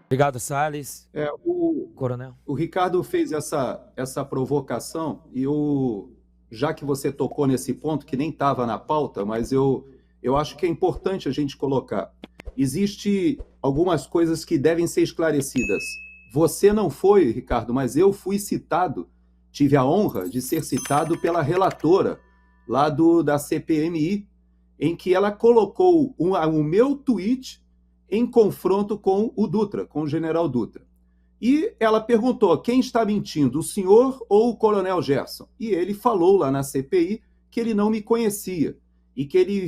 Obrigado, Salles. Coronel. O Ricardo fez essa provocação e já que você tocou nesse ponto, que nem estava na pauta, mas eu acho que é importante a gente colocar. Existem algumas coisas que devem ser esclarecidas. Você não foi, Ricardo, mas eu fui citado, tive a honra de ser citado pela relatora lá da CPMI, em que ela colocou o meu tweet em confronto com o Dutra, com o general Dutra. E ela perguntou, quem está mentindo, o senhor ou o coronel Gerson? E ele falou lá na CPI que ele não me conhecia e que ele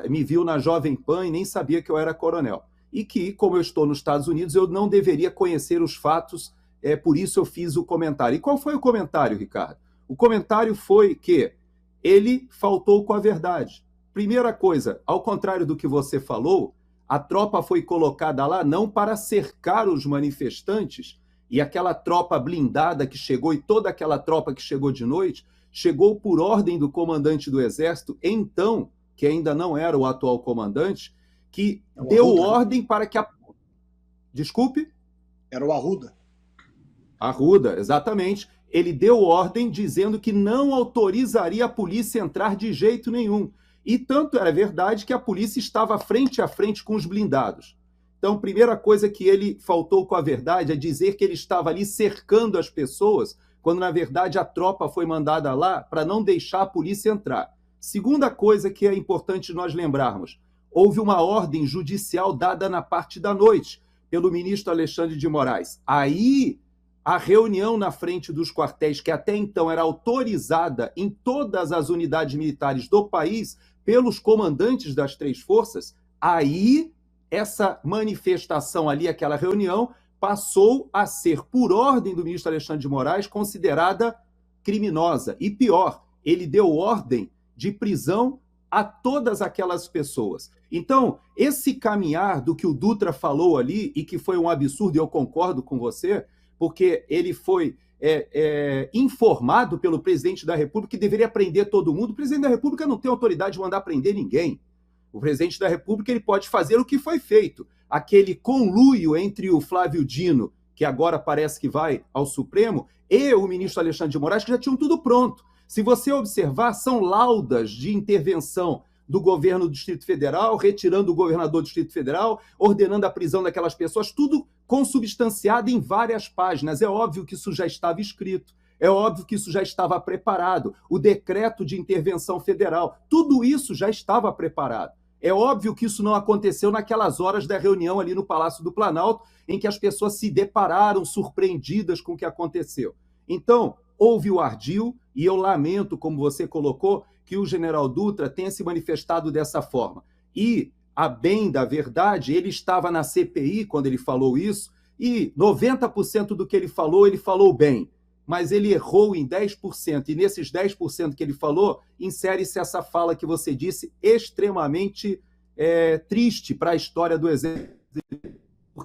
me viu na Jovem Pan e nem sabia que eu era coronel. E que, como eu estou nos Estados Unidos, eu não deveria conhecer os fatos, por isso eu fiz o comentário. E qual foi o comentário, Ricardo? O comentário foi que ele faltou com a verdade. Primeira coisa, ao contrário do que você falou, a tropa foi colocada lá não para cercar os manifestantes, e aquela tropa blindada que chegou, e toda aquela tropa que chegou de noite, chegou por ordem do comandante do Exército, então, que ainda não era o atual comandante, que deu ordem para que a... Desculpe? Era o Arruda. Arruda, exatamente. Ele deu ordem dizendo que não autorizaria a polícia entrar de jeito nenhum. E tanto era verdade que a polícia estava frente a frente com os blindados. Então, primeira coisa que ele faltou com a verdade é dizer que ele estava ali cercando as pessoas, quando, na verdade, a tropa foi mandada lá para não deixar a polícia entrar. Segunda coisa que é importante nós lembrarmos, houve uma ordem judicial dada na parte da noite pelo ministro Alexandre de Moraes. Aí, a reunião na frente dos quartéis, que até então era autorizada em todas as unidades militares do país, pelos comandantes das três forças, aí essa manifestação ali, aquela reunião, passou a ser, por ordem do ministro Alexandre de Moraes, considerada criminosa. E pior, ele deu ordem de prisão a todas aquelas pessoas. Então, esse caminhar do que o Dutra falou ali, e que foi um absurdo, e eu concordo com você, porque ele foi informado pelo presidente da República que deveria prender todo mundo. O presidente da República não tem autoridade de mandar prender ninguém. O presidente da República ele pode fazer o que foi feito. Aquele conluio entre o Flávio Dino, que agora parece que vai ao Supremo, e o ministro Alexandre de Moraes, que já tinham tudo pronto. Se você observar, são laudas de intervenção do governo do Distrito Federal, retirando o governador do Distrito Federal, ordenando a prisão daquelas pessoas, tudo consubstanciado em várias páginas. É óbvio que isso já estava escrito, é óbvio que isso já estava preparado. O decreto de intervenção federal, tudo isso já estava preparado. É óbvio que isso não aconteceu naquelas horas da reunião ali no Palácio do Planalto, em que as pessoas se depararam surpreendidas com o que aconteceu. Então, houve o ardil, e eu lamento, como você colocou, que o general Dutra tenha se manifestado dessa forma. E, a bem da verdade, ele estava na CPI quando ele falou isso, e 90% do que ele falou bem, mas ele errou em 10%, e nesses 10% que ele falou, insere-se essa fala que você disse, extremamente triste para a história do Exército.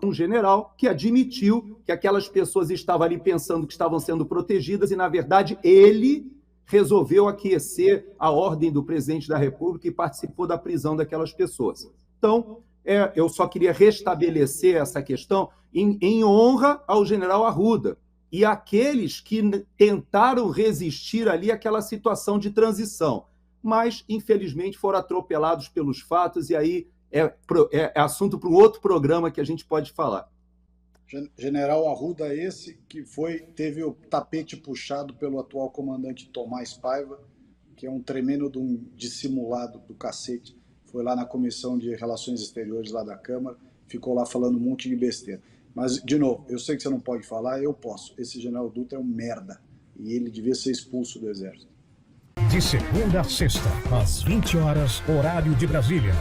Um general que admitiu que aquelas pessoas estavam ali pensando que estavam sendo protegidas, e, na verdade, ele resolveu aquecer a ordem do presidente da República e participou da prisão daquelas pessoas. Então, eu só queria restabelecer essa questão em honra ao general Arruda e àqueles que tentaram resistir ali àquela situação de transição, mas, infelizmente, foram atropelados pelos fatos, e aí é assunto para um outro programa que a gente pode falar. General Arruda, esse que teve o tapete puxado pelo atual comandante Tomás Paiva, que é um tremendo dissimulado do cacete, foi lá na Comissão de Relações Exteriores lá da Câmara, ficou lá falando um monte de besteira. Mas, de novo, eu sei que você não pode falar, eu posso. Esse general Dutra é um merda, e ele devia ser expulso do Exército. De segunda a sexta, às 20 horas, horário de Brasília.